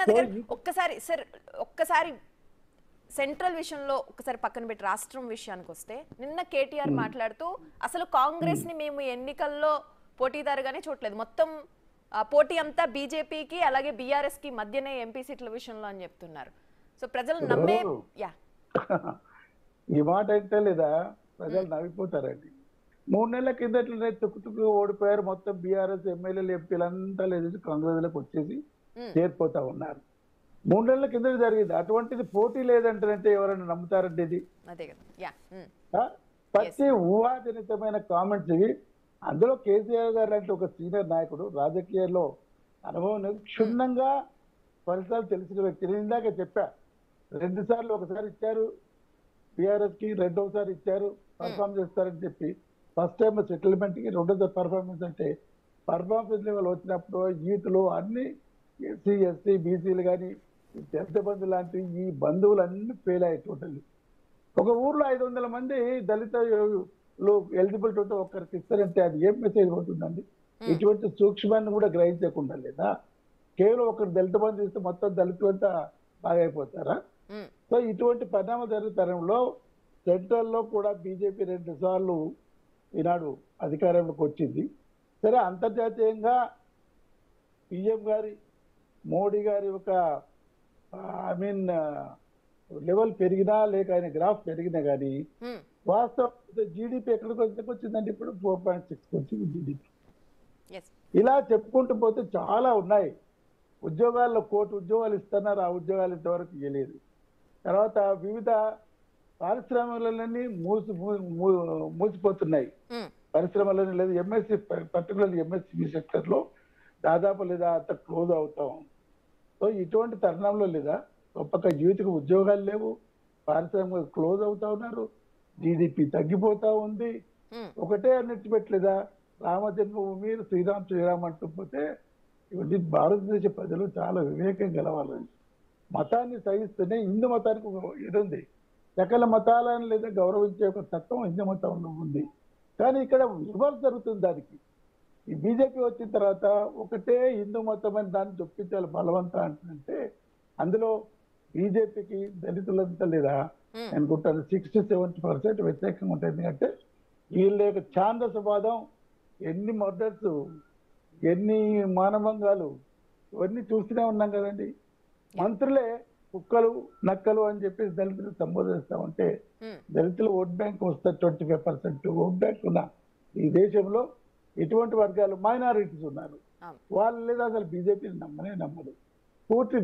విశ్వనాథ్ గారు ఒక్కసారి సెంట్రల్ విషయంలో ఒక్కసారి పక్కన పెట్టి రాష్ట్రం విషయానికి వస్తే నిన్న కేటీఆర్ మాట్లాడుతూ అసలు కాంగ్రెస్ ని మేము ఎన్నికల్లో పోటీదారుగానే చూడలేదు, మొత్తం పోటీ అంతా బీజేపీకి అలాగే బీఆర్ఎస్ కి మధ్యనే ఎంపీ సీట్ల విషయంలో అని చెప్తున్నారు. సో ప్రజలు నమ్మే ఈ మాట అయితే లేదా ప్రజలు నవ్విపోతారండి. 3 నెలల కిందట్లనే తుక్కు ఓడిపోయారు. మొత్తం బీఆర్ఎస్ ఎమ్మెల్యేలు ఎంపీలంతా లేదు కాంగ్రెస్ లకు వచ్చేసి చేరిపోతా ఉన్నారు. 3 నెలల కింద జరిగింది. అటువంటిది పోటీ లేదంటే ఎవరైనా నమ్ముతారండి? ఇది ప్రతి ఊహాజనితమైన కామెంట్స్ ఇవి. అందులో కేసీఆర్ గారు అంటే ఒక సీనియర్ నాయకుడు, రాజకీయాల్లో అనుభవం క్షుణ్ణంగా ఫలితాలు తెలిసిన వ్యక్తి. నేను ఇందాక చెప్పా, 2 సార్లు ఒకసారి ఇచ్చారు బీఆర్ఎస్ కి, రెండోసారి ఇచ్చారు పర్ఫార్మ్ చేస్తారని చెప్పి. ఫస్ట్ టైం సెటిల్మెంట్ కి, రెండోసారి పర్ఫార్మెన్స్ అంటే పర్ఫార్మెన్స్ లెవెల్ వచ్చినప్పుడు యూత్లు అన్ని ఎస్సీ ఎస్టీ బీసీలు కానీ దళిత బంధువులు లాంటి ఈ బంధువులు అన్ని ఫెయిల్ అయ్యాయి టోటల్లీ. ఒక ఊర్లో 500 మంది దళిత ఎలిజిబిలిటీ ఉంటే ఒక్కరికి ఇస్తారంటే అది ఏం మెసేజ్ అవుతుందండి? ఇటువంటి సూక్ష్మాన్ని కూడా గ్రహించకుండా లేదా? కేవలం ఒకరు దళిత బంధు ఇస్తే మొత్తం దళితులు అంతా బాగా అయిపోతారా? సో ఇటువంటి పరిణామాలు జరిగే తరంలో సెంట్రల్లో కూడా బీజేపీ 2 సార్లు ఈనాడు అధికారంలోకి వచ్చింది. సరే, అంతర్జాతీయంగా పిఎం గారి మోడీ గారి ఒక లెవెల్ పెరిగినా లేక ఆయన గ్రాఫ్ పెరిగినా కానీ వాస్తవం జీడిపి ఎక్కడికి వచ్చిందండి? ఇప్పుడు 4.6 వచ్చింది జీడిపి. ఇలా చెప్పుకుంటూ పోతే చాలా ఉన్నాయి. ఉద్యోగాల్లో 1 కోటి ఉద్యోగాలు ఇస్తున్నారు, ఆ ఉద్యోగాలు ఇంతవరకు ఇవ్వలేదు. తర్వాత వివిధ పారిశ్రామికలన్నీ మూసిపోతున్నాయి. పరిశ్రమలన్నీ లేదు. ఎంఎస్సి పర్టికులర్ ఎంఎస్సి సెక్టర్ లో దాదాపు లేదా అంత క్లోజ్ అవుతాం. సో ఇటువంటి తరుణంలో లేదా గొప్పగా యూత్కి ఉద్యోగాలు లేవు, పారిశ్రామిక క్లోజ్ అవుతా ఉన్నారు, జీడిపి తగ్గిపోతా ఉంది. ఒకటే అన్నిటి పెట్టలేదా? రామ జన్మభూమి శ్రీరామ్ అంటూ పోతే ఇవన్నీ భారతదేశ ప్రజలు చాలా వివేకం గలవాలని, మతాన్ని సహిస్తూనే హిందూ మతానికి ఇది ఉంది. సకల మతాలను లేదా గౌరవించే ఒక తత్వం హిందూ మతంలో ఉంది. కానీ ఇక్కడ రివర్స్ జరుగుతుంది. దానికి ఈ బీజేపీ వచ్చిన తర్వాత ఒకటే హిందూ మతం అని దాన్ని చొప్పించాలి బలవంత అంటే అందులో బీజేపీకి దళితులంతా లేదా అనుకుంటారు 60-70% వ్యతిరేకంగా ఉంటుంది. ఎందుకంటే వీళ్ళ యొక్క ఛాందసవాదం, ఎన్ని మర్డర్స్, ఎన్ని మానభంగాలు ఇవన్నీ చూస్తూనే ఉన్నాం కదండి. మంత్రులే కుక్కలు నక్కలు అని చెప్పేసి దళితులు సంబోధిస్తా ఉంటే దళితులు ఓట్ బ్యాంక్ వస్తే 25% ఓట్ బ్యాంక్ ఉన్న ఈ దేశంలో ఇటువంటి వర్గాలు మైనారిటీస్ ఉన్నారు. వాళ్ళు లేదా అసలు బీజేపీని నమ్మరు. పూర్తి